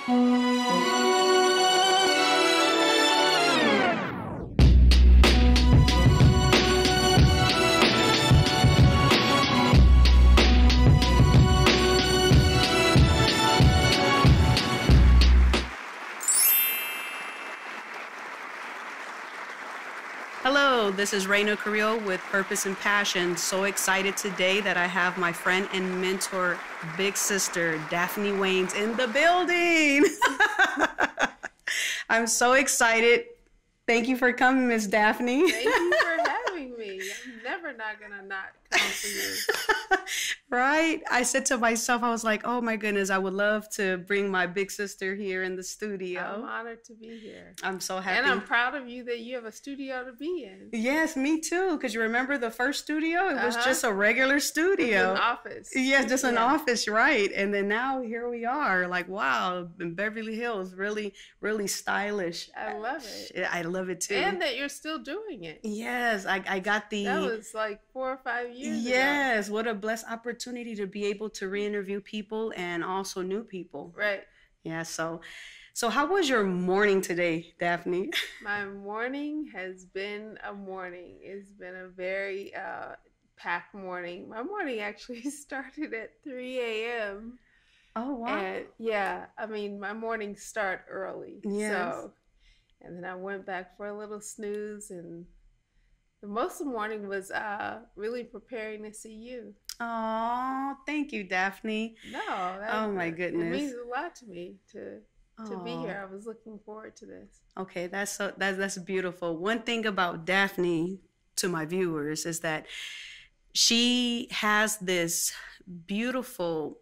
Hello, this is Reina Carrillo with Purpose and Passion. So excited today that I have my friend and mentor, big sister, Daphne Waynes, in the building. I'm so excited. Thank you for coming, Miss Daphne. Thank you for having me. I'm never not gonna not come for you. Right? I said to myself, I was like, oh my goodness, I would love to bring my big sister here in the studio. I'm honored to be here. I'm so happy. And I'm proud of you that you have a studio to be in. Yes, me too. Because you remember the first studio? It was just a regular studio. An office. Yeah, just an office, right. And then now here we are. Like, wow, in Beverly Hills, really, really stylish. I love it. I love it too. And that you're still doing it. Yes, I got the... That was like 4 or 5 years ago. Yes, what a blessed opportunity to be able to re-interview people and also new people. Right. Yeah, so how was your morning today, Daphne? My morning has been a morning. It's been a very packed morning. My morning actually started at 3 a.m. Oh, wow. And yeah, I mean, my mornings start early. Yes. So, and then I went back for a little snooze, and most of the morning was really preparing to see you. Oh, thank you, Daphne. No, my goodness. It means a lot to me to be here. I was looking forward to this. Okay, that's beautiful. One thing about Daphne, to my viewers, is that she has this beautiful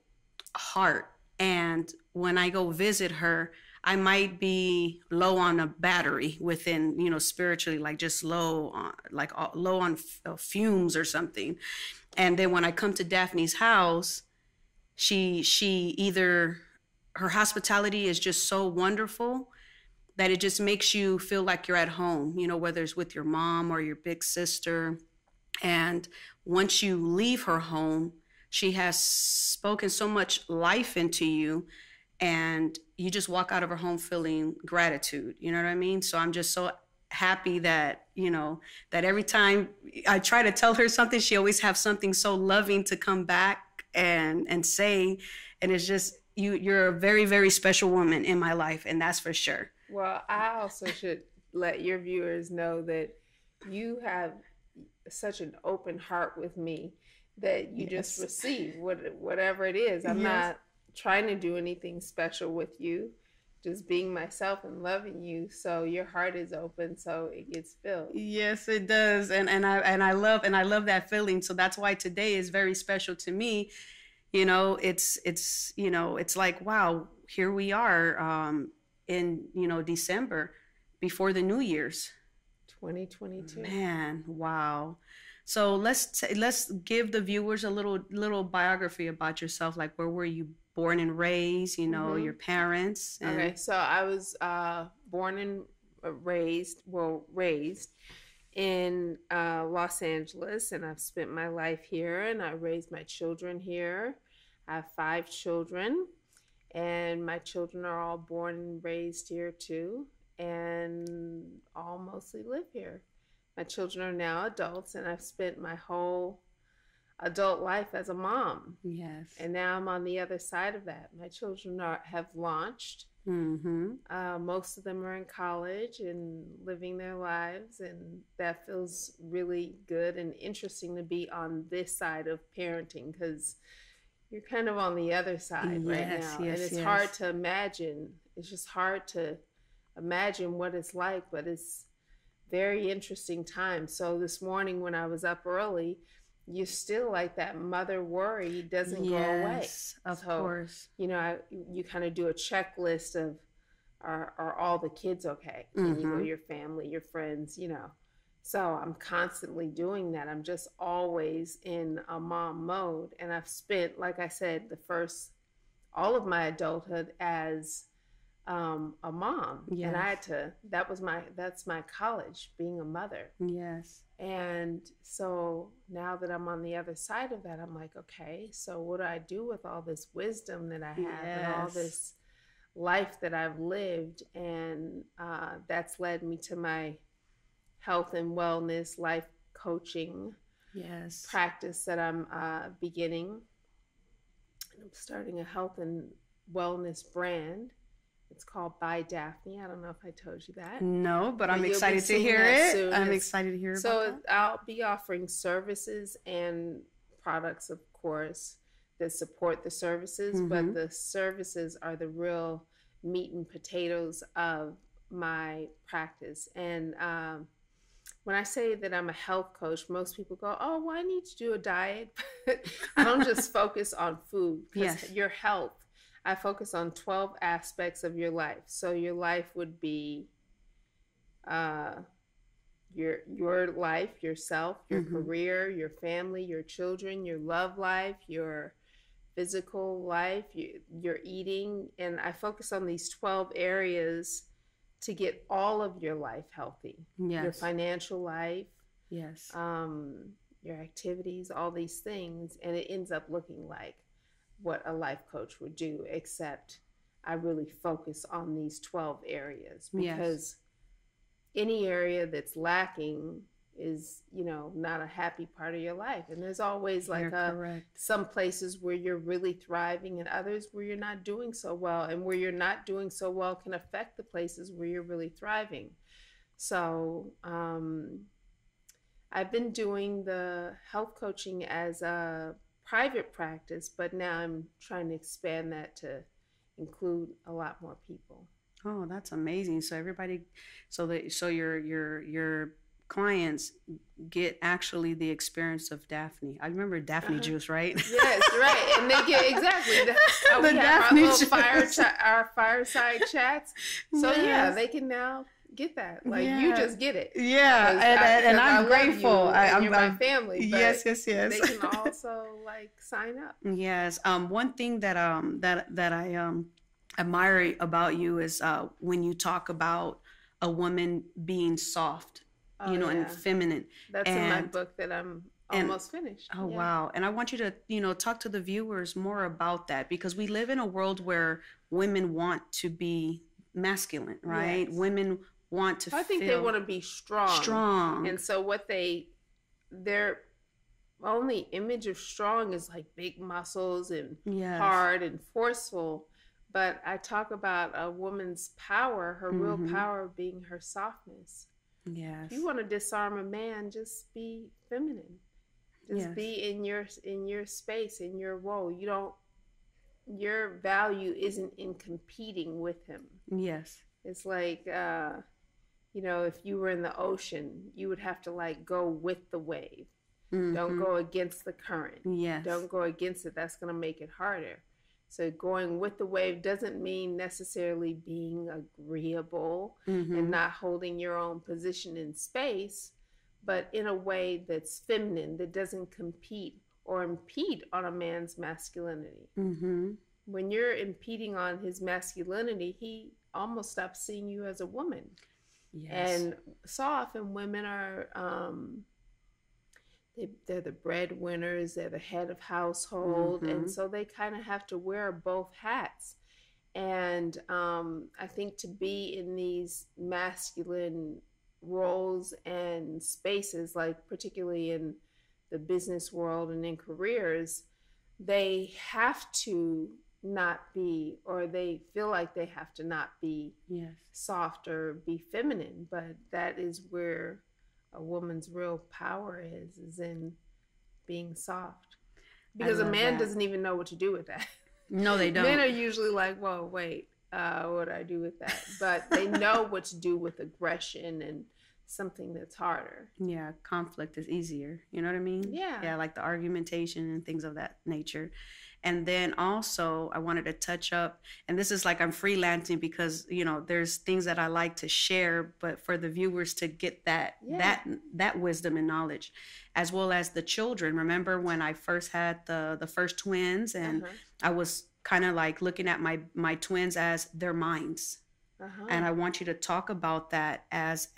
heart, and when I go visit her, I might be low on a battery within, spiritually, like just low on fumes or something. And then when I come to Daphne's house, she either, her hospitality is just so wonderful that it just makes you feel like you're at home, whether it's with your mom or your big sister. And once you leave her home, she has spoken so much life into you, and you just walk out of her home feeling gratitude. You know what I mean? So I'm just so happy that, that every time I try to tell her something, she always has something so loving to come back and say. And it's just, you're a very, very special woman in my life, and that's for sure. Well, I also should let your viewers know that you have such an open heart with me that you just receive whatever it is. I'm not trying to do anything special with you, just being myself and loving you. So your heart is open, so it gets filled. Yes, it does. And I love that feeling. So that's why today is very special to me. It's like, wow, here we are in December before the New Year's. 2022. Man, wow. So let's give the viewers a little biography about yourself. Like, where were you born and raised? Your parents. Okay, so I was born and raised in Los Angeles, and I've spent my life here, and I raised my children here. I have 5 children, and my children are all born and raised here too, and all mostly live here. My children are now adults, and I've spent my whole adult life as a mom. Yes. And now I'm on the other side of that. My children have launched. Mm-hmm. Most of them are in college and living their lives, and that feels really good and interesting to be on this side of parenting, because you're kind of on the other side right now. And it's hard to imagine. It's just hard to imagine what it's like, but it's very interesting time. So this morning when I was up early, you're still like that mother worry doesn't go away. Of course. You kind of do a checklist of, are all the kids okay? Mm-hmm. Your family, your friends, So I'm constantly doing that. I'm just always in a mom mode. And I've spent, like I said, all of my adulthood as a mom. Yes. And that's my college, being a mother. Yes. And so now that I'm on the other side of that, I'm like, okay, so what do I do with all this wisdom that I have and all this life that I've lived, and that's led me to my health and wellness life coaching Yes. practice that I'm beginning. I'm starting a health and wellness brand. It's called By Daphne. I don't know if I told you that. No, but I'm excited to hear it. I'm excited to hear about that. So I'll be offering services and products, of course, that support the services, but the services are the real meat and potatoes of my practice. And when I say that I'm a health coach, most people go, oh, well, I need to do a diet. I don't just focus on food, because your health, I focus on 12 aspects of your life. So your life would be your life, yourself, your career, your family, your children, your love life, your physical life, your eating. And I focus on these 12 areas to get all of your life healthy. Yes. Your financial life. Yes. Your activities, all these things. And it ends up looking like what a life coach would do, except I really focus on these 12 areas, because any area that's lacking is, not a happy part of your life. And there's always like some places where you're really thriving and others where you're not doing so well, and where you're not doing so well can affect the places where you're really thriving. So I've been doing the health coaching as a private practice, but now I'm trying to expand that to include a lot more people. Oh, that's amazing. So everybody, so your clients get actually the experience of Daphne. I remember Daphne juice, right? Yes, right. And they get exactly the Daphne juice. Our fireside chats. So they can now get that. Like you just get it. Yeah, and I'm grateful. I'm my family. But yes. They can also sign up. Yes. One thing that I admire about you is when you talk about a woman being soft, and feminine. That's in my book that I'm almost finished. Oh, wow. And I want you to, talk to the viewers more about that, because we live in a world where women want to be masculine, right? Yes. Women want to I think they want to be strong. And so their only image of strong is like big muscles and hard and forceful. But I talk about a woman's power, her real power being her softness. Yes. If you want to disarm a man, just be feminine. Just be in your space, in your role. Your value isn't in competing with him. Yes. It's like, if you were in the ocean, you would have to go with the wave. Don't go against the current. Yes. Don't go against it. That's going to make it harder. So going with the wave doesn't mean necessarily being agreeable and not holding your own position in space, but in a way that's feminine, that doesn't compete or impede on a man's masculinity. When you're impeding on his masculinity, he almost stops seeing you as a woman. Yes. And so often women are... they're the breadwinners, they're the head of household, and so they kind of have to wear both hats. And I think to be in these masculine roles and spaces, particularly in the business world and in careers, they have to not be, or they feel like they have to not be soft or be feminine. But that is where a woman's real power is in being soft, because a man doesn't even know what to do with that. No, they don't. Men are usually like, whoa, wait, what do I do with that? But they know what to do with aggression and something that's harder. Yeah, conflict is easier. You know what I mean? Yeah, like the argumentation and things of that nature. And then also I wanted to touch up, and this is I'm freelancing because, there's things that I like to share, but for the viewers to get that wisdom and knowledge, as well as the children. Remember when I first had the first twins, and I was kind of looking at my twins as their minds. And I want you to talk about that as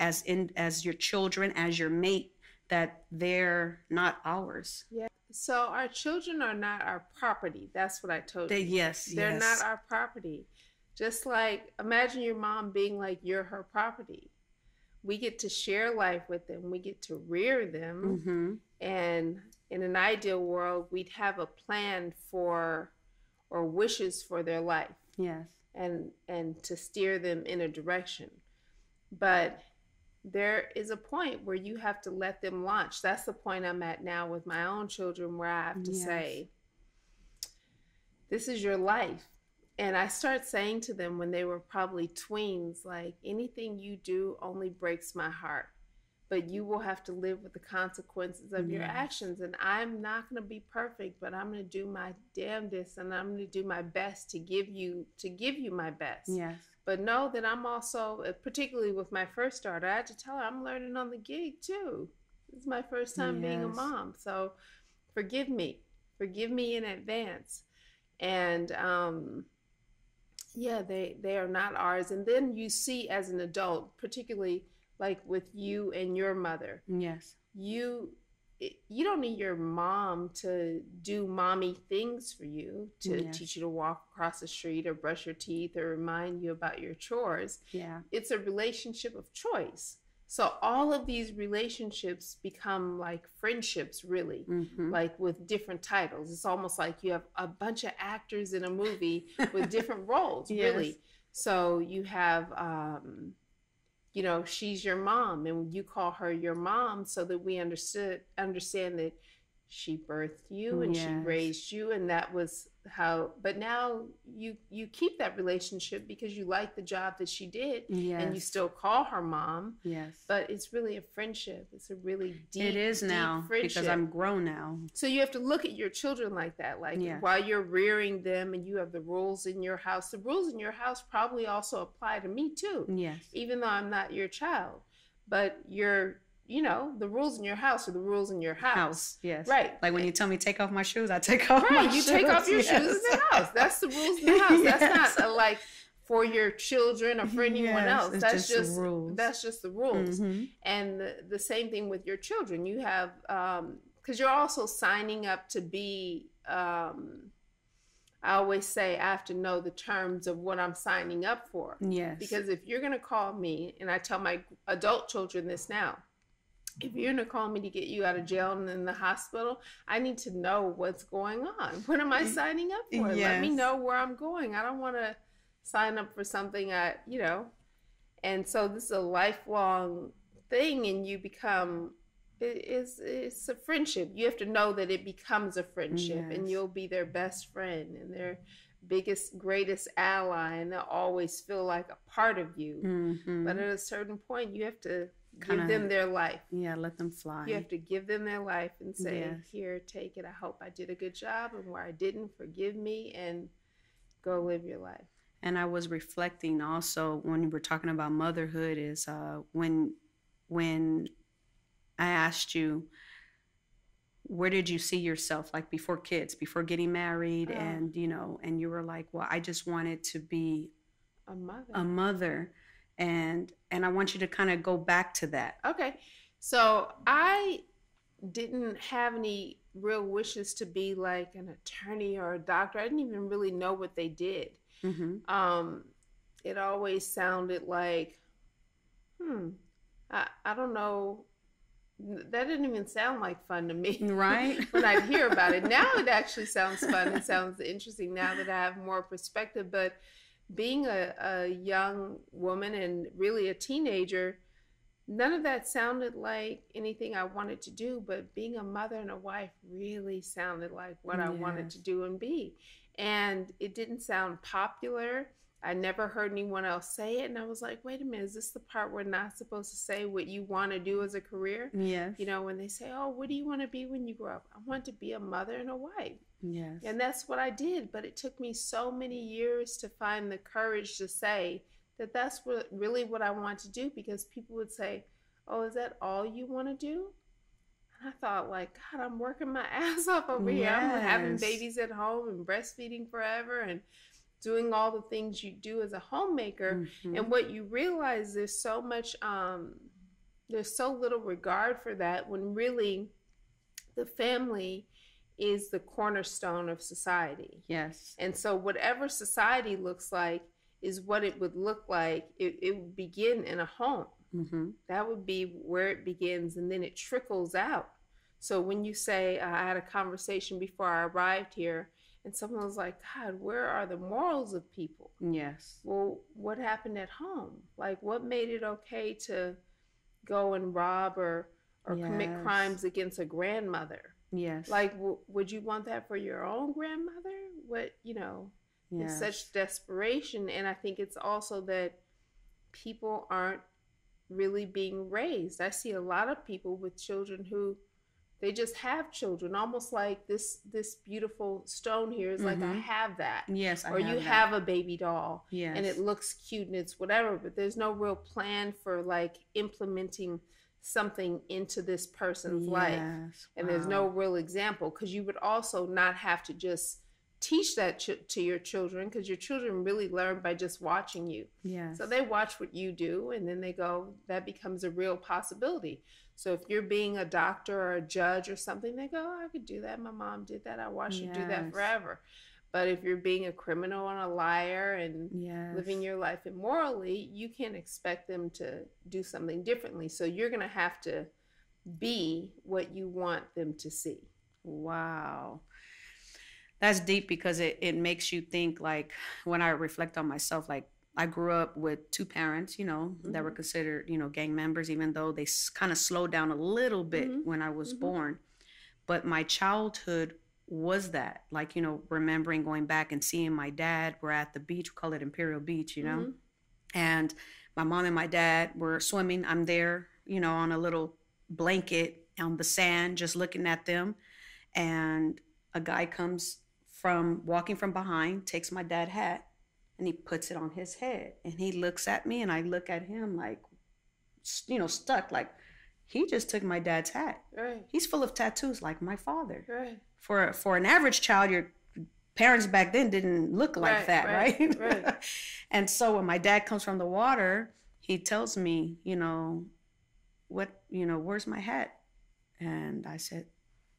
your children, as your mate, that they're not ours. Yeah. So our children are not our property. That's what I told you. Yes. They're not our property. Just like imagine your mom being like you're her property. We get to share life with them, we get to rear them. Mm-hmm. And in an ideal world, we'd have a plan for or wishes for their life, Yes. and to steer them in a direction. But there is a point where you have to let them launch. That's the point I'm at now with my own children, where I have to Yes. say, this is your life. And I start saying to them when they were probably tweens, like, anything you do only breaks my heart, but you will have to live with the consequences of your Yes. actions. And I'm not going to be perfect, but I'm going to do my damnedest, and I'm going to do my best to give you my best. Yes. But know that I'm also, particularly with my first daughter, I had to tell her I'm learning on the gig too. This is my first time being a Yes. mom. So forgive me in advance. And yeah, they are not ours. And then you see as an adult, particularly like with you and your mother, Yes. you don't need your mom to do mommy things for you, to Yes. teach you to walk across the street or brush your teeth or remind you about your chores. Yeah. It's a relationship of choice. So all of these relationships become like friendships, really, Mm-hmm. like with different titles. It's almost like you have a bunch of actors in a movie with different roles, Yes. really. So you have, you know, she's your mom, and you call her your mom so that we understand that she birthed you and she Yes. raised you, and that was how. But now you keep that relationship because you like the job that she did, Yes. and you still call her mom. Yes. But it's really a friendship. It's a really deep, It is deep now friendship. because I'm grown now. So you have to look at your children like that. Like Yes. while you're rearing them and you have the rules in your house, the rules in your house probably also apply to me too, Yes. even though I'm not your child. But you know, the rules in your house are the rules in your house. Yes. Right. Like when you tell me take off my shoes, I take off my Right. You shoes. take off your Yes. shoes in the house. That's the rules in the house. That's Yes. not like for your children or for anyone Yes, else. it's That's just the rules. That's just the rules. Mhm. And the same thing with your children. You have, because you're also signing up to be, I always say I have to know the terms of what I'm signing up for. Yes. Because if you're going to call me, and I tell my adult children this now, if you're going to call me to get you out of jail and in the hospital, I need to know what's going on. What am I signing up for? Let me Yes. know where I'm going. I don't want to sign up for something you know. And so this is a lifelong thing, and you become, it's a friendship. You have to know that it becomes a friendship, and Yes. you'll be their best friend and their biggest, greatest ally, and they'll always feel like a part of you. Mhm. But at a certain point, you have to Kinda- give them their life. Yeah, let them fly. You have to give them their life and say, Yes. here, take it. I hope I did a good job, and where I didn't, forgive me, and go live your life. And I was reflecting also when we were talking about motherhood is when I asked you, where did you see yourself, like before kids, before getting married, and you know, and you were like, well, I just wanted to be A mother. a mother, and I want you to kind of go back to that. Okay. So I didn't have any real wishes to be like an attorney or a doctor. I didn't even really know what they did. Mm-hmm. It always sounded like, I don't know. That didn't even sound like fun to me. Right. When I hear about it. Now it actually sounds fun. It sounds interesting now that I have more perspective. But being a young woman and really a teenager, none of that sounded like anything I wanted to do. But being a mother and a wife really sounded like what I wanted Yes. to do and be. And it didn't sound popular. I never heard anyone else say it. And I was like, wait a minute, is this the part we're not supposed to say what you want to do as a career? Yes. You know, when they say, oh, what do you want to be when you grow up? I want to be a mother and a wife. Yes. And that's what I did. But it took me so many years to find the courage to say that that's what I want to do, because people would say, oh, is that all you want to do? And I thought, like, God, I'm working my ass off over here. I'm having Yes. babies at home and breastfeeding forever and doing all the things you do as a homemaker. Mhm. And what you realize, there's so much, there's so little regard for that, when really the family is the cornerstone of society. Yes. And so whatever society looks like is what it would look like. It would begin in a home. Mm-hmm. That would be where it begins, and then it trickles out. So when you say, I had a conversation before I arrived here, and someone was like, God, where are the morals of people? Yes. Well, what happened at home? Like, what made it okay to go and rob or commit Yes. crimes against a grandmother? Yes. Like, would you want that for your own grandmother? What, you know, Yes. it's such desperation. And I think it's also that people aren't really being raised. I see a lot of people with children who they just have children, almost like this beautiful stone here is like, I have that. Yes, or you have a baby doll, Yes. and it looks cute and it's whatever, but there's no real plan for like implementing something into this person's life. And there's no real example, because you would also not have to just teach that to your children, because your children really learn by just watching you. Yes. So they watch what you do, and then they go, that becomes a real possibility. So if you're being a doctor or a judge or something, they go, oh, I could do that. My mom did that. I watched her do that forever. But if you're being a criminal and a liar and living your life immorally, you can't expect them to do something differently. So you're going to have to be what you want them to see. Wow. That's deep, because it makes you think, like, when I reflect on myself, like, I grew up with two parents, you know, that were considered, you know, gang members, even though they kind of slowed down a little bit when I was born. But my childhood was that, like, you know, remembering going back and seeing my dad. We're at the beach, we call it Imperial Beach, you know, and my mom and my dad were swimming. I'm there, you know, on a little blanket on the sand, just looking at them. And a guy comes walking from behind, takes my dad's hat, and he puts it on his head. And he looks at me, and I look at him like, you know, stuck. Like, he just took my dad's hat. Right. He's full of tattoos like my father. Right. For an average child, your parents back then didn't look like that, right? Right. And so when my dad comes from the water, he tells me, you know, where's my hat? And I said,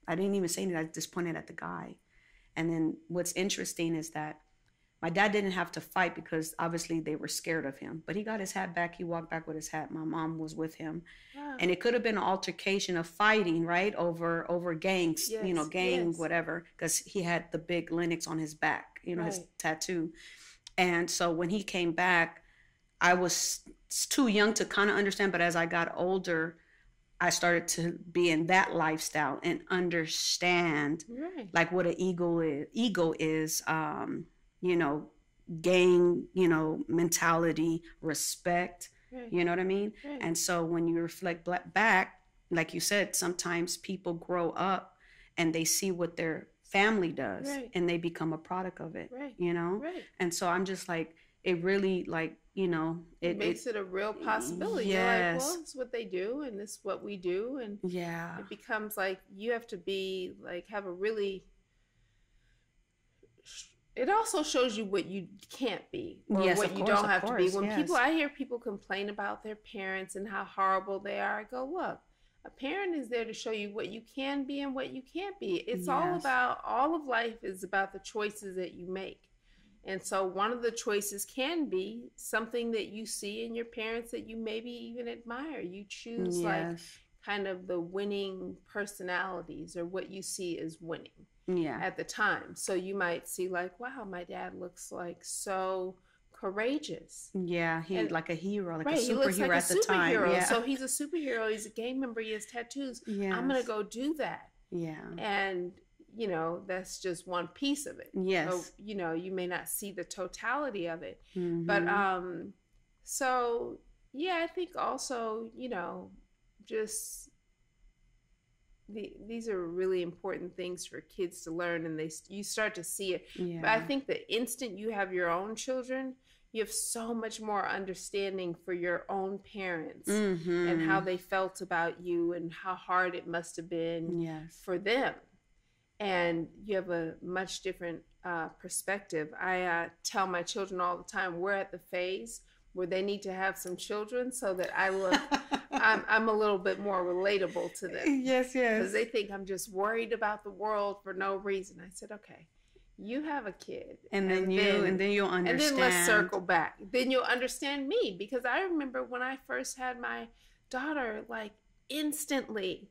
I didn't even say anything. I just pointed at the guy. And then what's interesting is that my dad didn't have to fight, because obviously they were scared of him. But he got his hat back. He walked back with his hat. My mom was with him. Wow. And it could have been an altercation of fighting, right? Over gangs, you know, whatever. Because he had the big Linux on his back, you know, his tattoo. And so when he came back, I was too young to kind of understand. But as I got older, I started to be in that lifestyle and understand like what an ego is, you know, gang, you know, mentality, respect, you know what I mean? And so when you reflect back, like you said, sometimes people grow up and they see what their family does and they become a product of it, you know? And so I'm just like, it really, like, you know, it makes it a real possibility. Yes. You're like, well, it's what they do and this is what we do. And it becomes like, you have to be like, have a really, it also shows you what you can't be, or what you don't have to be. When I hear people complain about their parents and how horrible they are, I go, look, a parent is there to show you what you can be and what you can't be. It's all of life is about the choices that you make. And so one of the choices can be something that you see in your parents that you maybe even admire. You choose like kind of the winning personalities, or what you see as winning at the time. So you might see like, wow, my dad looks like so courageous. Yeah, he's like a hero, like a superhero, he looks like at the time. Yeah. So he's a superhero. He's a gang member. He has tattoos. I'm going to go do that. Yeah. And you know, that's just one piece of it. Yes. So, you know, you may not see the totality of it. But so yeah, I think also, you know, just these are really important things for kids to learn, and you start to see it. But I think the instant you have your own children, you have so much more understanding for your own parents and how they felt about you and how hard it must have been for them. And you have a much different perspective. I tell my children all the time, we're at the phase where they need to have some children so that I look, I'm a little bit more relatable to them. Yes. Because they think I'm just worried about the world for no reason. I said, okay, you have a kid, and then you'll understand. And then let's circle back. Then you'll understand me, because I remember when I first had my daughter, like instantly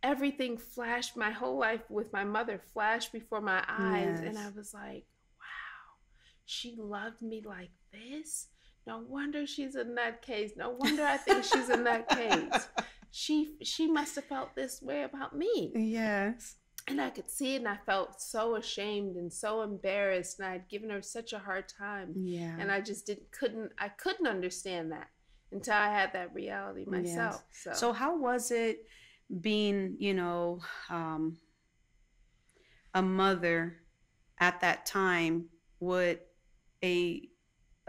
everything flashed. My whole life with my mother flashed before my eyes, and I was like, wow, she loved me like this. No wonder she's a nutcase. No wonder I think she's a nutcase. She must have felt this way about me. Yes. And I could see it, and I felt so ashamed and so embarrassed, and I had given her such a hard time. Yeah. And I just couldn't understand that until I had that reality myself. Yes. So how was it being, a mother at that time with a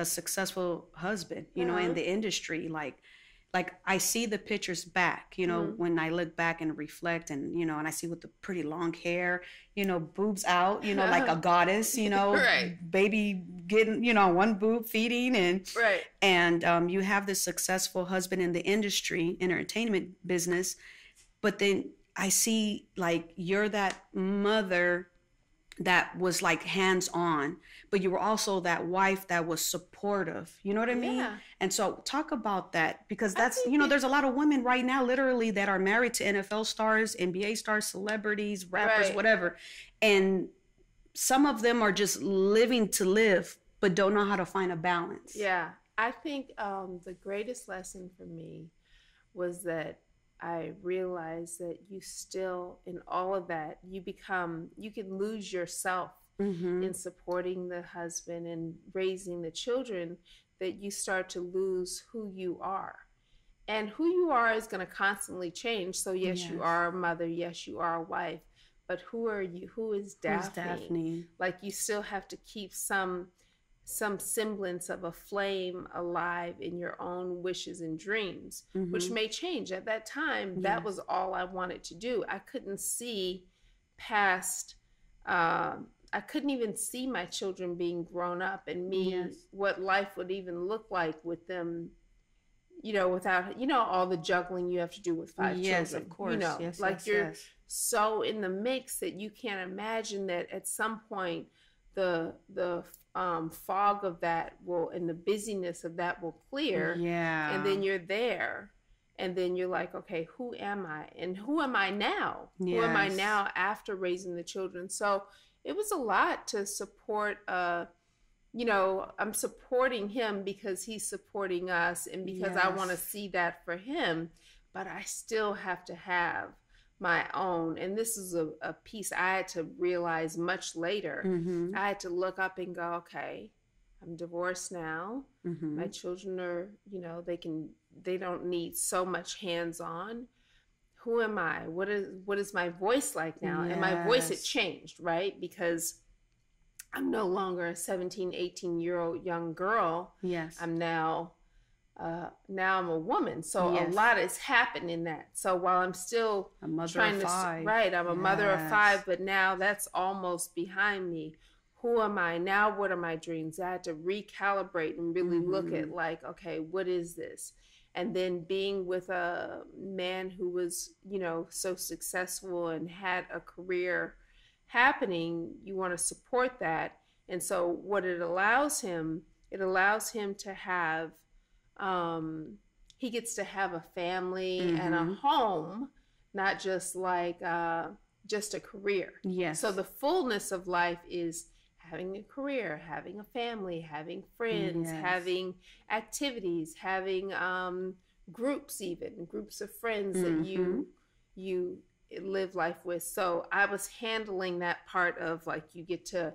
successful husband, in the industry? Like I see the pictures back, when I look back and reflect, and, and I see with the pretty long hair, boobs out, like a goddess, right. Baby getting, one boob feeding, and, right. And you have this successful husband in the industry, entertainment business. But then I see like you're that mother that was like hands-on, but you were also that wife that was supportive. You know what I mean? Yeah. And so talk about that, because that's, there's a lot of women right now literally that are married to NFL stars, NBA stars, celebrities, rappers, right. whatever. And some of them are just living to live, but don't know how to find a balance. Yeah. I think the greatest lesson for me was that I realized that you still, in all of that, you can lose yourself in supporting the husband and raising the children, that you start to lose who you are. And who you are is going to constantly change. So yes, you are a mother. Yes, you are a wife. But who are you? Who is Daphne? Who's Daphne? Like, you still have to keep some semblance of a flame alive in your own wishes and dreams, which may change. At that time, that was all I wanted to do. I couldn't see past, I couldn't even see my children being grown up, and me, what life would even look like with them, without, all the juggling you have to do with 5 children. Yes, of course. You're so in the mix that you can't imagine that at some point the fog of that and the busyness of that will clear. Yeah. And then you're there, and then you're like, okay, who am I? And who am I now? Yes. Who am I now after raising the children? So it was a lot to support. I'm supporting him because he's supporting us, and because I want to see that for him, but I still have to have my own. And this is a piece I had to realize much later. I had to look up and go, okay, I'm divorced now. My children are, they don't need so much hands-on. Who am I? What is my voice like now? And my voice had changed, right? Because I'm no longer a 17, 18-year-old young girl. Yes. I'm now I'm a woman. So a lot has happened in that. So while I'm still a mother trying of 5. Right, I'm a mother of 5, but now that's almost behind me. Who am I now? What are my dreams? I had to recalibrate and really look at, like, okay, what is this? And then being with a man who was, so successful and had a career happening, you want to support that. And so what it allows him to have, he gets to have a family and a home, not just like just a career. Yes. So the fullness of life is having a career, having a family, having friends, having activities, having groups of friends that you live life with. So I was handling that part of, like, you get to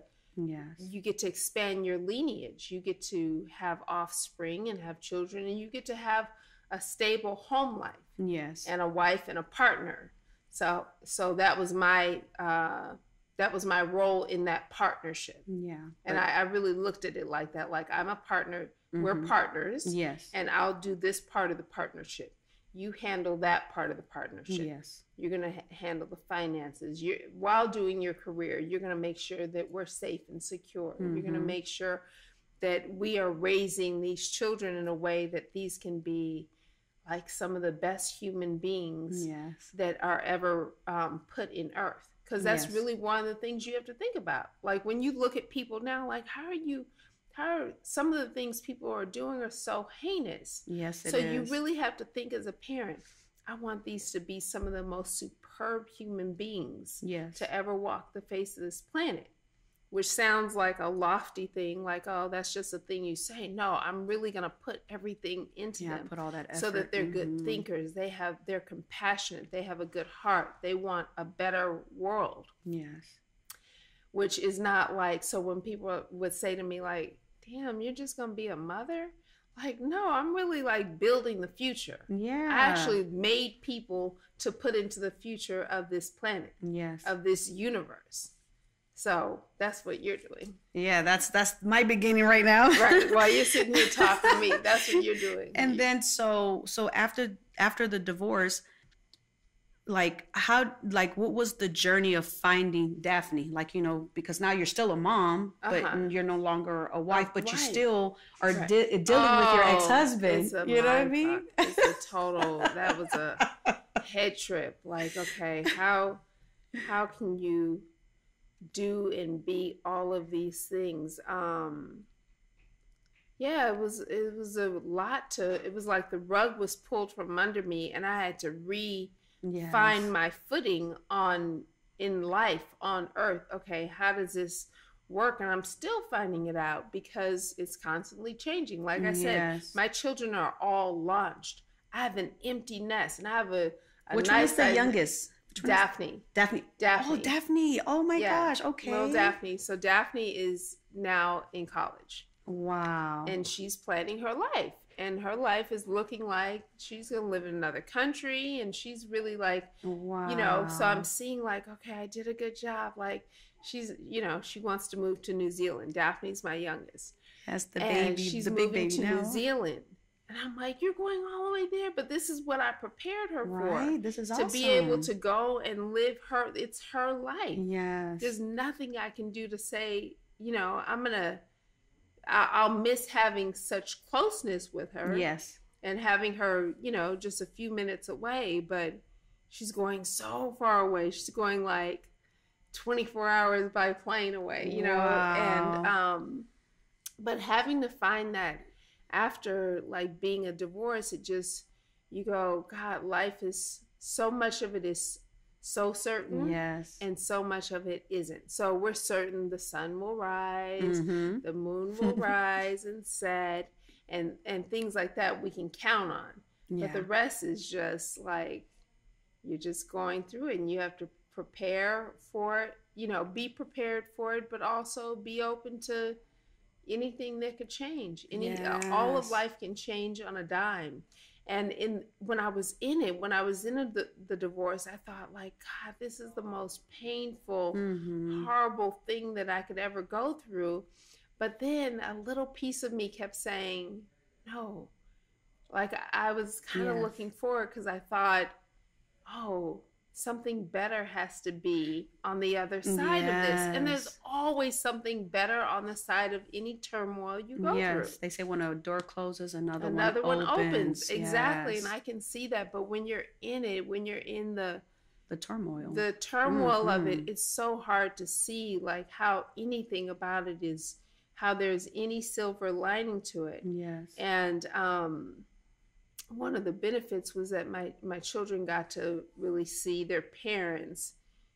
expand your lineage. You get to have offspring and have children, and you get to have a stable home life. Yes. And a wife and a partner. So that was my role in that partnership. Yeah. And I really looked at it like that. Like, I'm a partner. We're partners. Yes. And I'll do this part of the partnership. You handle that part of the partnership. Yes. You're going to handle the finances. While doing your career, you're going to make sure that we're safe and secure. You're going to make sure that we are raising these children in a way that these can be like some of the best human beings that are ever put in earth. because that's Yes. really one of the things you have to think about. Like when you look at people now, like how are some of the things people are doing are so heinous. Yes, it So is. you really have to think as a parent, I want these to be some of the most superb human beings Yes. to ever walk the face of this planet. Which sounds like a lofty thing, like, oh, that's just a thing you say. No, I'm really going to put everything into Yeah, them put all that effort. so that they're good thinkers. They're compassionate. They have a good heart. They want a better world. Yes. Which is not like, so when people would say to me like, damn, you're just going to be a mother? Like, no, I'm really like building the future. Yeah. I actually made people to put into the future of this planet, Yes. of this universe. So that's what you're doing. Yeah, that's my beginning right now. Right. While you're sitting here talking to me, that's what you're doing. And then so after the divorce, like what was the journey of finding Daphne? Like, you know, because now you're still a mom, but you're no longer a wife, but you still are dealing with your ex-husband. You know what I mean? It's a total, that was a head trip. Like, okay, how can you do and be all of these things? Yeah, it was a lot it was like the rug was pulled from under me and I had to find my footing in life on earth. Okay, how does this work? And I'm still finding it out because it's constantly changing. Like I said, my children are all launched. I have an empty nest and I have a Which one is the youngest? Daphne. Oh, Daphne. Oh my gosh. Okay. Little Daphne. So Daphne is now in college. Wow. And she's planning her life. And her life is looking like she's going to live in another country. And she's really like, wow. You know, so I'm seeing like, okay, I did a good job. Like she's, you know, she wants to move to New Zealand. Daphne's my youngest. That's the and baby. She's the big moving baby to now. New Zealand. And I'm like, you're going all the way there, but this is what I prepared her for. This is awesome. To be able to go and live it's her life. Yes. There's nothing I can do to say, you know, I'll miss having such closeness with her. Yes. And having her, you know, just a few minutes away, but she's going so far away. She's going like 24 hours by plane away, you know, and, but having to find that after like being a divorce, you go, God, life is so much of it is so certain. Yes. And so much of it isn't. So we're certain the sun will rise, the moon will rise and set, and things like that we can count on. But the rest is just like, you're just going through it and you have to prepare for it, you know, be prepared for it, but also be open to anything that could change. All of life can change on a dime. And when I was in the divorce, I thought like, God, this is the most painful, horrible thing that I could ever go through. But then a little piece of me kept saying, no. Like I was kind of looking forward because I thought, oh, something better has to be on the other side of this. And there's always something better on the side of any turmoil you go through. They say when a door closes, another one opens. Yes. Exactly. And I can see that. But when you're in it, when you're in the turmoil, of it, it's so hard to see like how anything about it is, how there's any silver lining to it. Yes. And, one of the benefits was that my children got to really see their parents.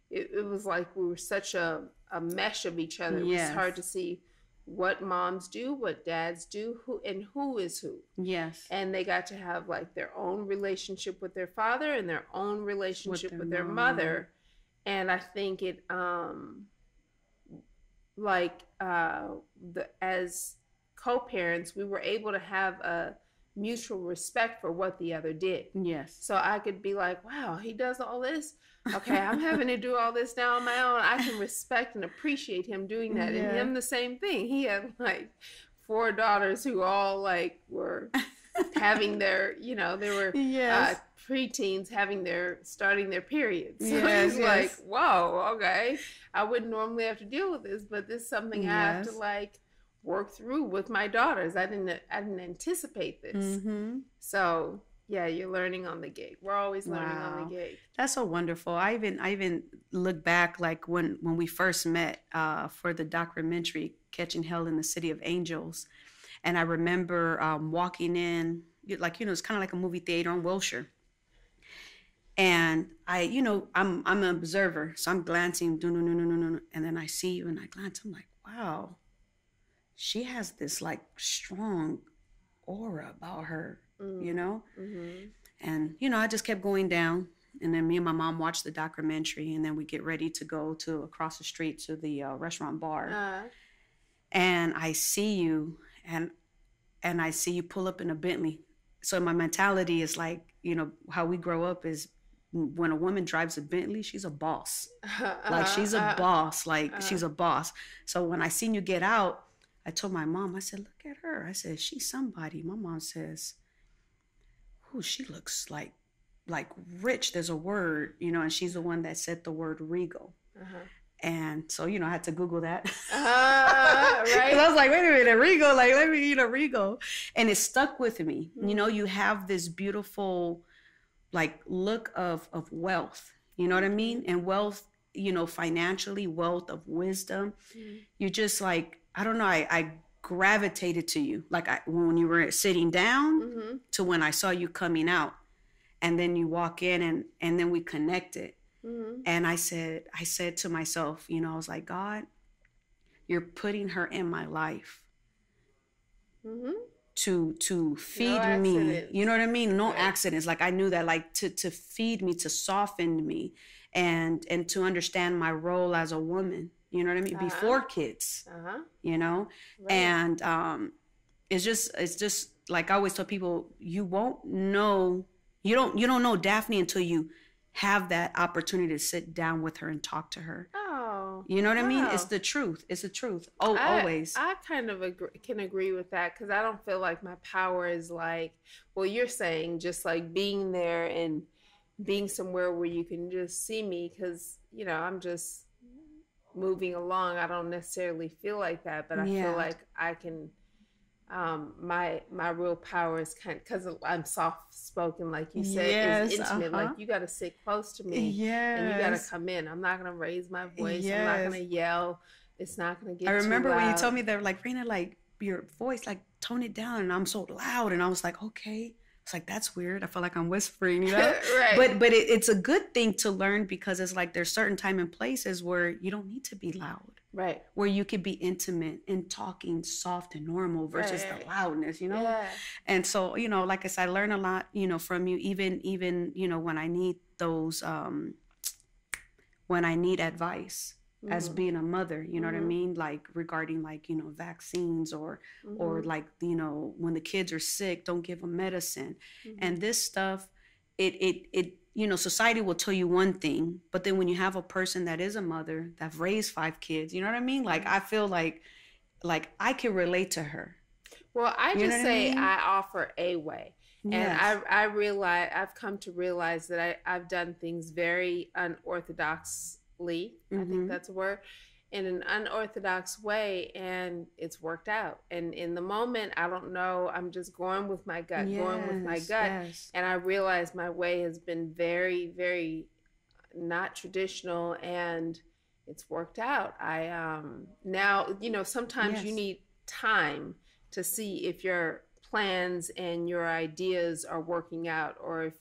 It was like we were such a mesh of each other. It was hard to see what moms do, what dads do, who is who. Yes. And they got to have like their own relationship with their father and their own relationship with their mother. And I think it as co-parents, we were able to have a mutual respect for what the other did. Yes. So I could be like, wow, he does all this. Okay, I'm having to do all this now on my own. I can respect and appreciate him doing that. And him the same thing. He had like 4 daughters who all like were having their, you know, they were preteens starting their periods. So he's like, whoa, okay. I wouldn't normally have to deal with this, but this is something I have to like work through with my daughters. I didn't anticipate this. So Yeah, you're learning on the gig. We're always learning on the Wow. gig. That's so wonderful. I even look back like when we first met for the documentary Catching Hell in the City of Angels. And I remember walking in, like, it's kind of like a movie theater on Wilshire. And I'm an observer. So I'm glancing, no, no, no, no, no, no. And then I see you and I glance, I'm like, wow, she has this like strong aura about her, you know? Mm-hmm. And, I just kept going down. And then me and my mom watched the documentary, and then we get ready to go to across the street to the restaurant bar. And I see you, and I see you pull up in a Bentley. So my mentality is like, how we grow up is when a woman drives a Bentley, she's a boss. Like she's a boss, like she's a boss. So when I seen you get out, I told my mom, I said, look at her. I said, she's somebody. My mom says, ooh, she looks like rich. There's a word, and she's the one that said the word regal. And so, I had to Google that. Right. Because I was like, wait a minute, regal, like, let me, regal. And it stuck with me. Mm-hmm. You have this beautiful, like, look of wealth. You know what I mean? And wealth, financially, wealth of wisdom. Mm-hmm. You just like, I don't know, I gravitated to you. Like when you were sitting down to when I saw you coming out. And then you walk in and then we connected. Mm-hmm. And I said to myself, I was like, God, you're putting her in my life to feed me. You know what I mean? No accidents. Like I knew that, like to feed me, to soften me, and to understand my role as a woman. You know what I mean? Before kids. Right. And it's just like I always tell people, you won't know. You don't know Daphne until you have that opportunity to sit down with her and talk to her. Oh, you know what I mean? It's the truth. It's the truth. Oh, always. I kind of can agree with that, because I don't feel like my power is like, well, you're saying just like being there and being somewhere where you can just see me, because I'm just moving along. I don't necessarily feel like that, but I feel like I can. My real power is kind of, because I'm soft spoken, like you said, is intimate. Like you got to sit close to me, and you got to come in. I'm not gonna raise my voice. I'm not gonna yell. It's not gonna get. I remember too loud. When you told me that, like, Rena, like your voice, like tone it down, and I'm so loud, and I was like, okay. It's like, that's weird. I feel like I'm whispering, Right. But it's a good thing to learn, because it's like there's certain time and places where you don't need to be loud. Right. Where you could be intimate and talking soft and normal versus the loudness, Yeah. And so, like I said, I learn a lot, from you, even, when I need those, when I need advice as being a mother, you know what I mean? Like regarding like, vaccines or like, when the kids are sick, don't give them medicine. And this stuff, it society will tell you one thing, but then when you have a person that is a mother that raised 5 kids, you know what I mean? Like, I feel like I can relate to her. Well, I just say I offer a way. Yes. And I realize, I've come to realize that I've done things very unorthodoxly. I think that's a word. In an unorthodox way, and it's worked out. And in the moment, I don't know, I'm just going with my gut, and I realize my way has been very, very not traditional, and it's worked out. I now, sometimes you need time to see if your plans and your ideas are working out, or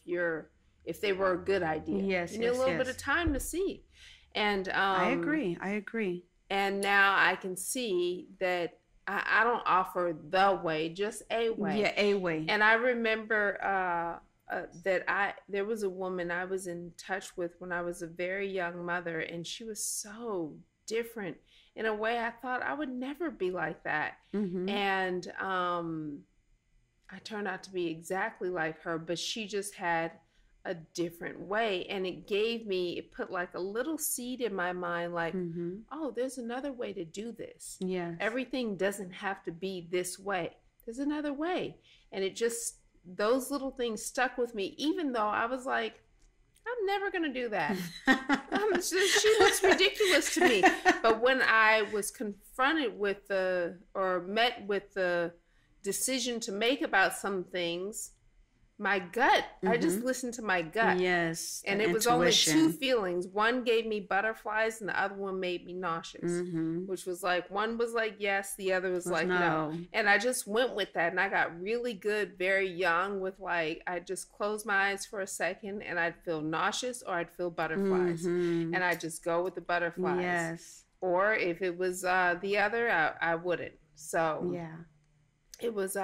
if they were a good idea. You need a little bit of time to see. And I agree. And now I can see that I don't offer the way, just a way. Yeah, a way. And I remember that there was a woman I was in touch with when I was a very young mother, and she was so different in a way I thought I would never be like that. And I turned out to be exactly like her, but she just had a different way, and it put like a little seed in my mind, like, oh, there's another way to do this. Yeah, everything doesn't have to be this way. There's another way. And those little things stuck with me, even though I was like, I'm never gonna do that. She looks ridiculous to me. But when I was confronted with met with the decision to make about some things, my gut. I just listened to my gut. Yes. And it was only two feelings. One gave me butterflies and the other one made me nauseous, which was like, one was like, yes, the other was like, no. And I just went with that. And I got really good very young with like, I just close my eyes for a second and I'd feel nauseous or I'd feel butterflies. And I just go with the butterflies. Yes. Or if it was the other, I wouldn't. So yeah, it was,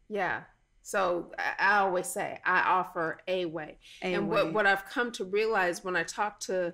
yeah. So I always say I offer a way. And what I've come to realize when I talk to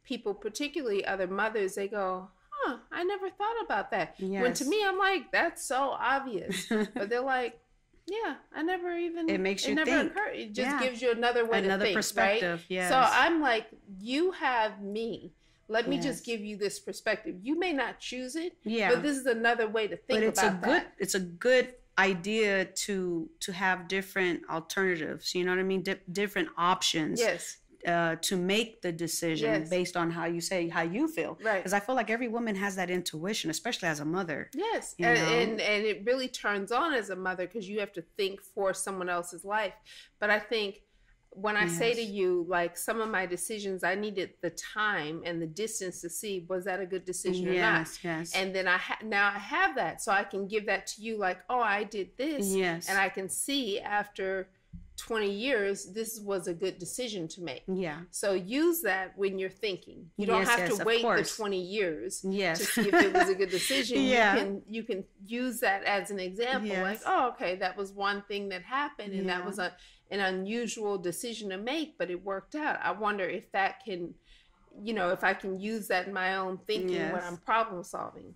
people, particularly other mothers, they go, huh, I never thought about that. Yes. When to me, I'm like, that's so obvious. But they're like, yeah, I never even, it makes you never think. Occurred. It just gives you another way to think, another perspective, right? yes. So I'm like, you have me. Let me just give you this perspective. You may not choose it, but this is another way to think about that. It's a good idea to have different alternatives, you know what I mean, different options, to make the decision based on how you feel, right? Because I feel like every woman has that intuition, especially as a mother. And it really turns on as a mother because you have to think for someone else's life. But I think when I say to you, like, some of my decisions, I needed the time and the distance to see, was that a good decision or not? And then now I have that, so I can give that to you, like, oh, I did this. And I can see after 20 years, this was a good decision to make. So use that when you're thinking. You don't have to wait the 20 years to see if it was a good decision. You can use that as an example. Like, oh, okay, that was one thing that happened, and that was an unusual decision to make, but it worked out. I wonder if that can, if I can use that in my own thinking when I'm problem solving.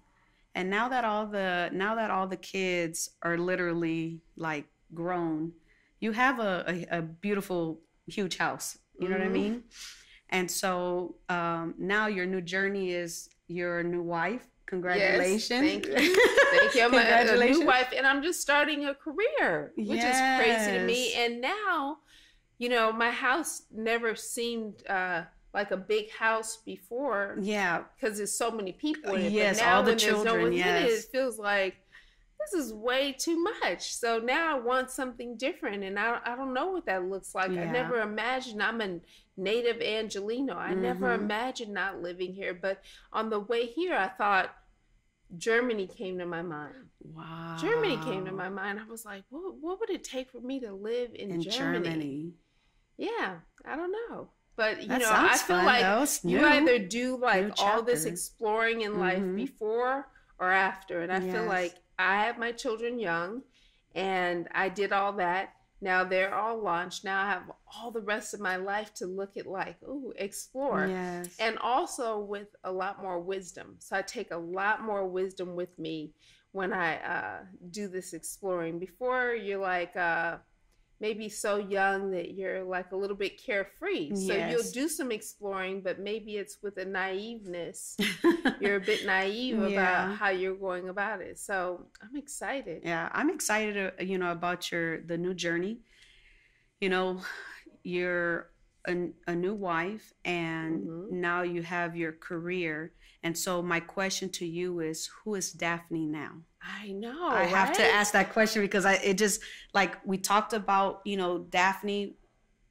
And now that all the kids are literally like grown, you have a beautiful, huge house. You know what I mean? And so now your new journey is your new wife. Congratulations. Yes, thank you. Thank you. I'm a new wife, and I'm just starting a career, which is crazy to me. And now, my house never seemed like a big house before. Because there's so many people in it. Yes, but now all the when children, there's no one in it, it feels like this is way too much. So now I want something different, and I don't know what that looks like. I never imagined. I'm a native Angelino. I never imagined not living here. But on the way here, I thought Germany came to my mind. Wow. Germany came to my mind. I was like, what would it take for me to live in Germany? Yeah, I don't know. But, I feel like you either do like all this exploring in life before or after. And I feel like I have my children young and I did all that. Now they're all launched. Now I have all the rest of my life to look at, like, explore. And also with a lot more wisdom. So I take a lot more wisdom with me when I do this exploring. Before, you're like maybe so young that you're like a little bit carefree. So you'll do some exploring, but maybe it's with a naiveness. You're a bit naive about how you're going about it. So I'm excited. Yeah, I'm excited, about the new journey. You're a new wife, and now you have your career. And so my question to you is, who is Daphne now? I know. I have to ask that question because it just, like, we talked about, Daphne,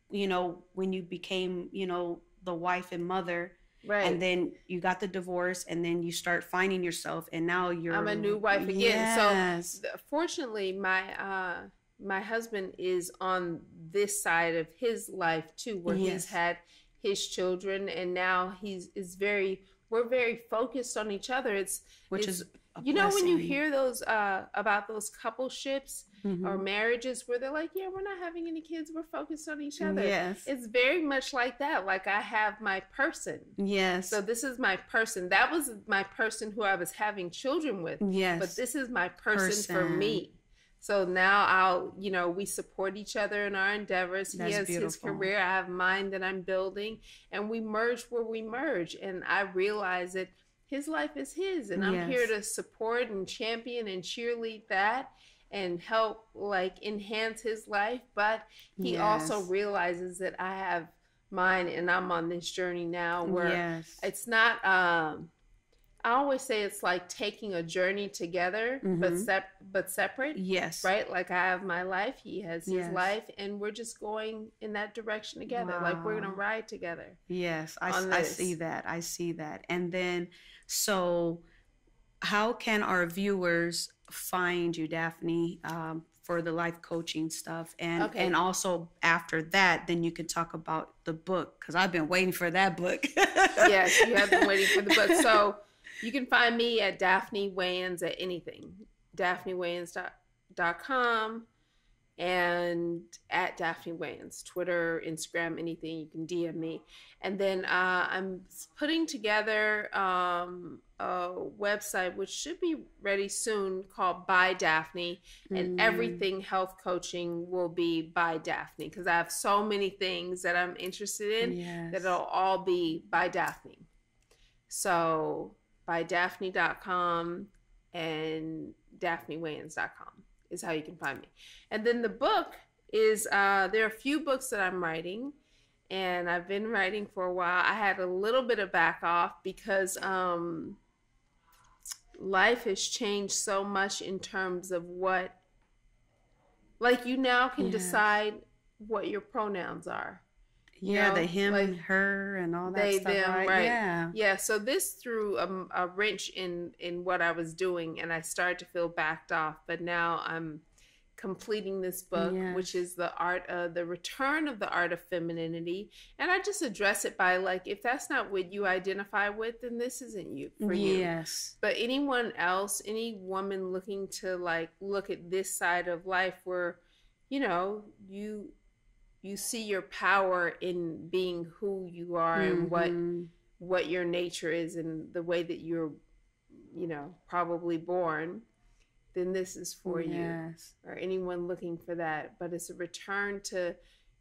when you became, the wife and mother. Right. And then you got the divorce, and then you start finding yourself, and now I'm a new wife again. So fortunately, my husband is on this side of his life too, where he's had his children, and now we're very focused on each other. Which is when you hear those about those coupleships or marriages where they're like, yeah, we're not having any kids, we're focused on each other. It's very much like that. Like, I have my person. So this is my person. That was my person who I was having children with. But this is my person for me. So now we support each other in our endeavors. He has his career, I have mine that I'm building, and we merge where we merge. And I realize that his life is his, and I'm here to support and champion and cheerlead that and help, like, enhance his life. But he also realizes that I have mine, and I'm on this journey now where it's not, I always say it's like taking a journey together, but separate. Yes. Right? Like I have my life, he has his Yes. life, and we're just going in that direction together. Like we're gonna Wow. ride together. Yes, On I see this. that. I see that. And then, so how can our viewers find you, Daphne, for the life coaching stuff? And Okay. also after that, then you can talk about the book because I've been waiting for that book. Yes, you have been waiting for the book. So you can find me at Daphne Wayans at anything. DaphneWayans.com and at Daphne Wayans, Twitter, Instagram, anything. You can DM me. And then I'm putting together a website which should be ready soon called By Daphne, and everything health coaching will be by Daphne because I have so many things that I'm interested in Yes. that it'll all be by Daphne. So by Daphne.com and DaphneWayans.com is how you can find me. And then the book is there are a few books that I'm writing, and I've been writing for a while. I had a little bit of back off because life has changed so much in terms of what, like, you now can Yes. decide what your pronouns are. Yeah, know, the him, like, her, and all that they, stuff, them, right? right? Yeah. Yeah. So this threw a wrench in what I was doing, and I started to feel backed off. But now I'm completing this book, which Yes. is the return of the art of femininity, and I just address it by, like, if that's not what you identify with, then this isn't you for you. Yes. But anyone else, any woman looking to, like, look at this side of life where, you know, you see your power in being who you are and what your nature is and the way that you're, you know, probably born, then this is for you. Yes. Or anyone looking for that. But it's a return to,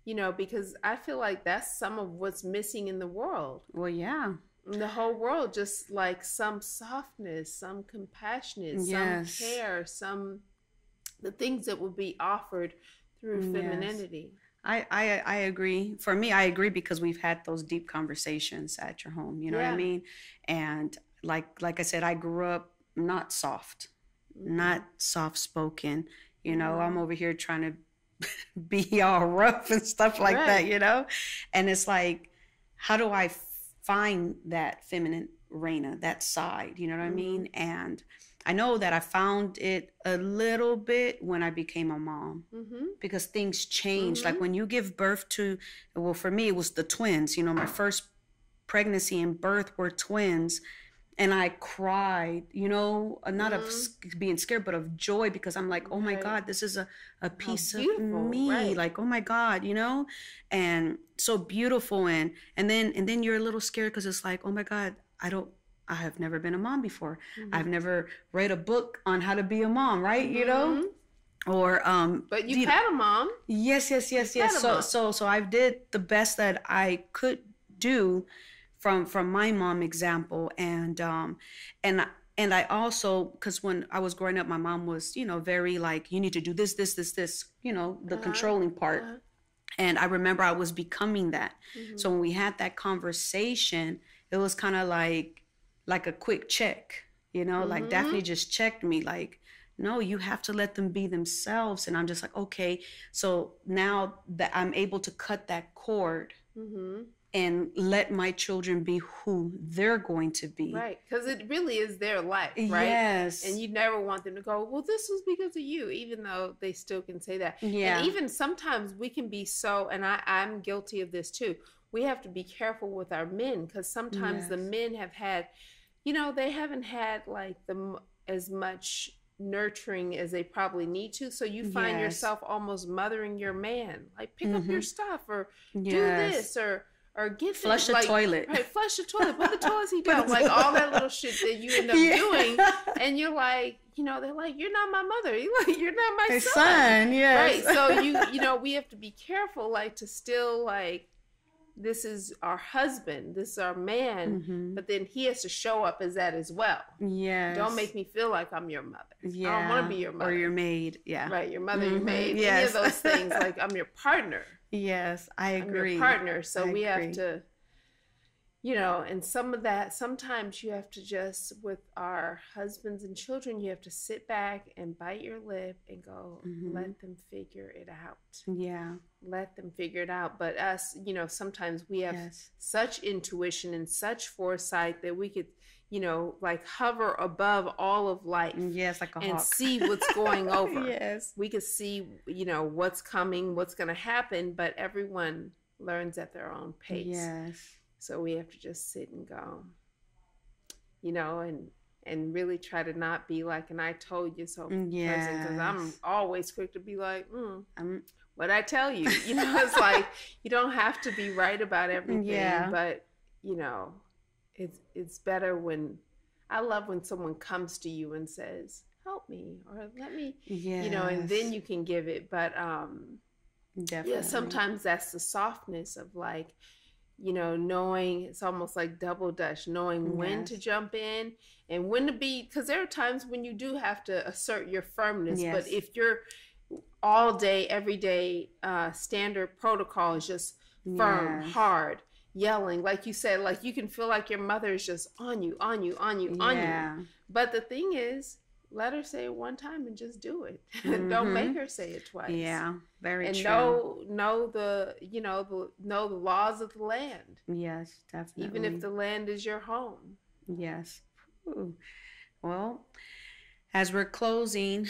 you know, because I feel like that's some of what's missing in the world. Well, yeah. In the whole world, just like some softness, some compassionate, Yes. some care, the things that will be offered through Yes. femininity. I agree. For me, I agree because we've had those deep conversations at your home. You know what Yeah. I mean? And like I said, I grew up not soft, not soft spoken. You know, I'm over here trying to be all rough and stuff like Right. that. You know, and it's like, how do I find that feminine Raina, that side? You know what I mean? And I know that I found it a little bit when I became a mom because things changed. Like when you give birth to, well, for me, it was the twins. You know, my first pregnancy and birth were twins. And I cried, you know, not of being scared, but of joy because I'm like, oh my Right. God, this is a piece of beautiful, me. right. Like, oh my God, you know, and so beautiful. And then you're a little scared because it's like, oh my God, I have never been a mom before. I've never read a book on how to be a mom, right? You know, or But you've had a mom. yes. had a mom. So I did the best that I could do from my mom example, and I also, because when I was growing up, my mom was, you know, very like, you need to do this, you know, the controlling part. And I remember I was becoming that. So when we had that conversation, it was kind of like a quick check, you know, like Daphne just checked me, like, no, you have to let them be themselves. And I'm just like, okay. So now that I'm able to cut that cord and let my children be who they're going to be. Right. Because it really is their life, right? Yes. And you never want them to go, well, this was because of you, even though they still can say that. Yeah. And even sometimes we can be so, and I'm guilty of this too, we have to be careful with our men because sometimes the Yes. men have had, you know, they haven't had like as much nurturing as they probably need to. So you find Yes. yourself almost mothering your man, like pick up your stuff or do Yes. this or get Flush the like, toilet. Right, flush the toilet, put the toilet seat down, like all that little shit that you end up doing, and you're like, you know, they're like, you're not my mother, you're not my Hey, son, yes. right? So you know, we have to be careful, like to still like, this is our husband, this is our man, but then he has to show up as that as well. Yes. Don't make me feel like I'm your mother. Yeah. I don't want to be your mother Or your maid. Yeah. right? Your mother, your maid, any Yes. of those things. Like I'm your partner. Yes, I I'm agree. your partner. So I we agree. have to, you know, and some of that, sometimes you have to just, with our husbands and children, you have to sit back and bite your lip and go, let them figure it out. Yeah. Let them figure it out. But us, you know, sometimes we have such intuition and such foresight that we could, you know, like hover above all of life. Yes, like a and hawk. See what's going over. Yes. We could see, you know, what's coming, what's going to happen, but everyone learns at their own pace. Yes. So we have to just sit and go, you know, and really try to not be like, and I told you so person, because I'm always quick to be like, what'd I tell you? You know, it's like, you don't have to be right about everything, but, you know, it's better when, I love when someone comes to you and says, help me, or let me, you know, and then you can give it. But definitely. Yeah, sometimes that's the softness of like, you know, knowing, it's almost like double dutch, knowing when to jump in and when to be, because there are times when you do have to assert your firmness. But if you're all day, every day, standard protocol is just firm, hard, yelling, like you said, like you can feel like your mother is just on you. But the thing is, let her say it one time and just do it. Don't make her say it twice. Yeah, very and true. And know the, you know, know the laws of the land. Yes, definitely. Even if the land is your home. Yes. Ooh. Well, as we're closing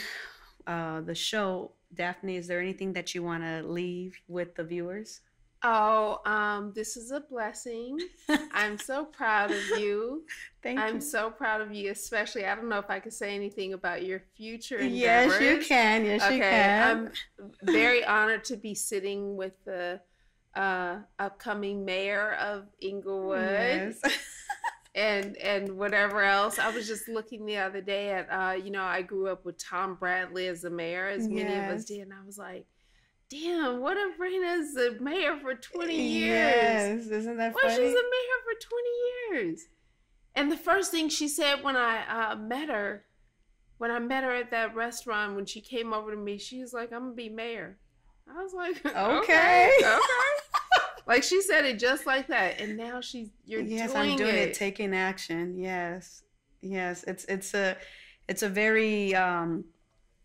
the show, Daphne, is there anything that you want to leave with the viewers? Oh, this is a blessing. I'm so proud of you. Thank you. I'm so proud of you, especially, I don't know if I can say anything about your future endeavors. Yes, you can. Yes, you can. I'm very honored to be sitting with the upcoming mayor of Inglewood. Yes. and whatever else. I was just looking the other day at, you know, I grew up with Tom Bradley as the mayor, as many of us did, and I was like, damn, what if Raina's the mayor for 20 years? Yes, isn't that funny? Well, she's a mayor for 20 years. And the first thing she said when I met her at that restaurant, when she came over to me, she was like, I'm going to be mayor. I was like, okay. Like she said it just like that. And now you're doing it. Yes, I'm doing it, taking action. Yes. Yes, it's a very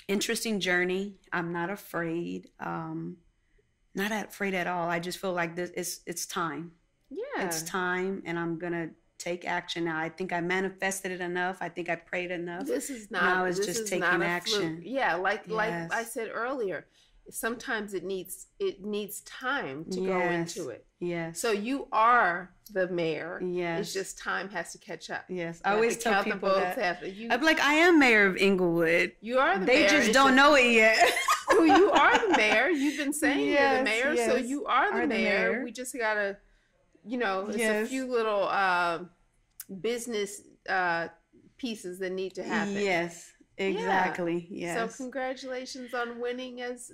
interesting journey. I'm not afraid. Not afraid at all. I just feel like it's time. Yeah. It's time, and I'm gonna take action now. I think I manifested it enough. I think I prayed enough. This is not. Now it's just taking action. Fluke. Yeah, like I said earlier, sometimes it needs time to go into it. Yes. So you are the mayor. Yes. It's just time has to catch up. Yes. I always tell people that. I'm like, I am mayor of Inglewood. You are the mayor. They just don't know it yet. Well, you are the mayor. You've been saying you're the mayor, so you are the mayor. We just gotta, you know, it's a few little business pieces that need to happen. Yes. Exactly. Yeah. Yes. So congratulations on winning as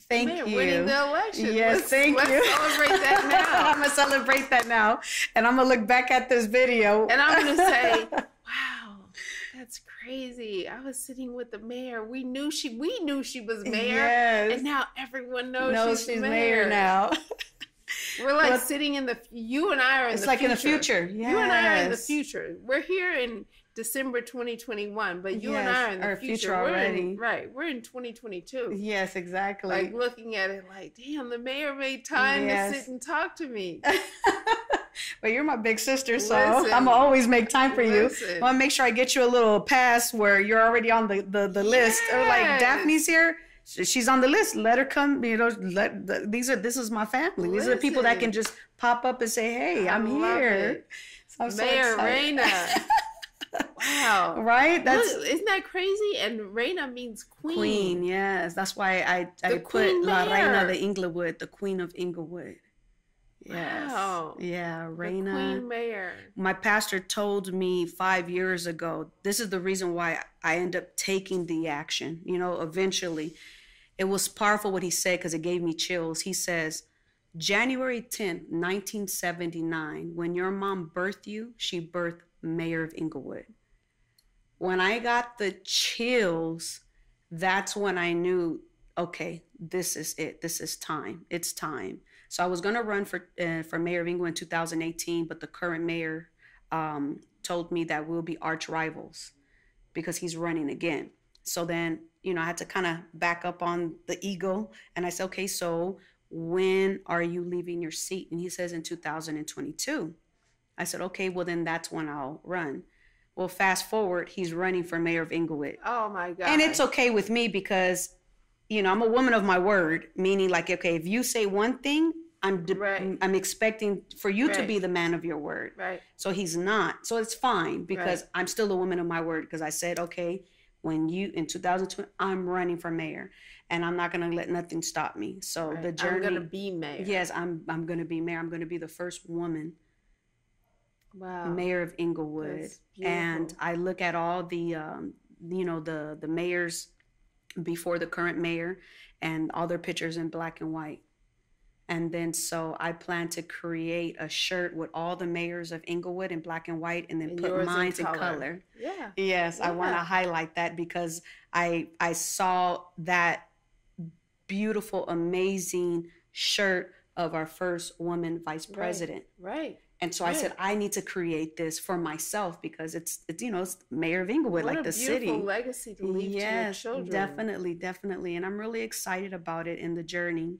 thank mayor, you. winning the election. Yes, thank you. Let's celebrate that now. I'm gonna celebrate that now, and I'm gonna look back at this video, and I'm gonna say, "Wow, that's crazy! I was sitting with the mayor. We knew she was mayor, and now everyone knows she's mayor now." We're like sitting in you and I are in the future. It's like in the future. Yes. You and I are in the future. We're here in December 2021, but you and I are in the future already. We're in 2022. Yes, exactly. Like looking at it like, damn, the mayor made time to sit and talk to me. Well, you're my big sister, so I'm gonna always make time for you. I want to make sure I get you a little pass where you're already on the list. Or like, Daphne's here. She's on the list. Let her come. You know, this is my family. These are the people that can just pop up and say, "Hey, I'm here." So Mayor Raina. Wow. Right? Isn't that crazy? And Raina means queen. Queen, yes. That's why I put La Reina de Inglewood, the Queen of Inglewood. Yes. Wow. Yeah, Raina. The Queen Mayor. My pastor told me 5 years ago, this is the reason why I end up taking the action. You know, eventually. It was powerful what he said because it gave me chills. He says, January 10th, 1979, when your mom birthed you, she birthed Mayor of Inglewood. When I got the chills, that's when I knew, okay, this is it. This is time. It's time. So I was going to run for mayor of Inglewood in 2018, but the current mayor told me that we'll be arch rivals because he's running again. So then, I had to kind of back up on the ego. And I said, okay, so when are you leaving your seat? And he says in 2022. I said, okay, well, then that's when I'll run. Well, fast forward, he's running for mayor of Inglewood. Oh, my God. And it's okay with me because, I'm a woman of my word, meaning like, okay, if you say one thing, I'm expecting for you to be the man of your word. Right. So he's not. So it's fine because I'm still a woman of my word because I said, okay, in 2020, I'm running for mayor and I'm not going to let nothing stop me. So the journey. I'm going to be mayor. Yes, I'm going to be mayor. I'm going to be the first woman mayor of Inglewood. And I look at all the, the mayors before the current mayor and all their pictures in black and white. And then so I plan to create a shirt with all the mayors of Inglewood in black and white and then put mine in color. Yeah. Yes, yeah. I want to highlight that because I saw that beautiful, amazing shirt of our first woman vice president. Right. And so I said, I need to create this for myself because it's mayor of Inglewood, like the city. What a beautiful legacy to leave to your children. Definitely. And I'm really excited about it in the journey.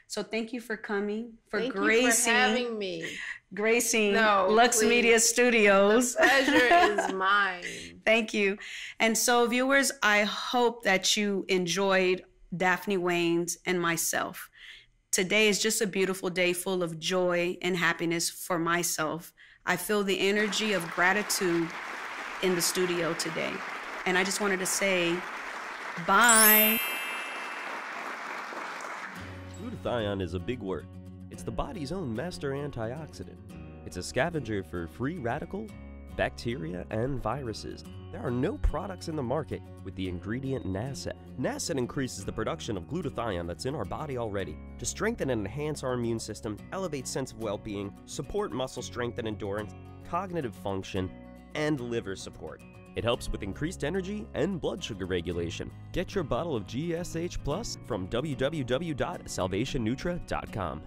So thank you for coming, Thank you for having me. Gracing Lux Media Studios. The pleasure is mine. Thank you. And so viewers, I hope that you enjoyed Daphne Waynes and myself. Today is just a beautiful day full of joy and happiness for myself. I feel the energy of gratitude in the studio today. And I just wanted to say bye. Glutathione is a big word. It's the body's own master antioxidant. It's a scavenger for free radical, bacteria, and viruses. There are no products in the market with the ingredient Nasset. Nasset increases the production of glutathione that's in our body already to strengthen and enhance our immune system, elevate sense of well-being, support muscle strength and endurance, cognitive function, and liver support. It helps with increased energy and blood sugar regulation. Get your bottle of GSH Plus from www.salvationnutra.com.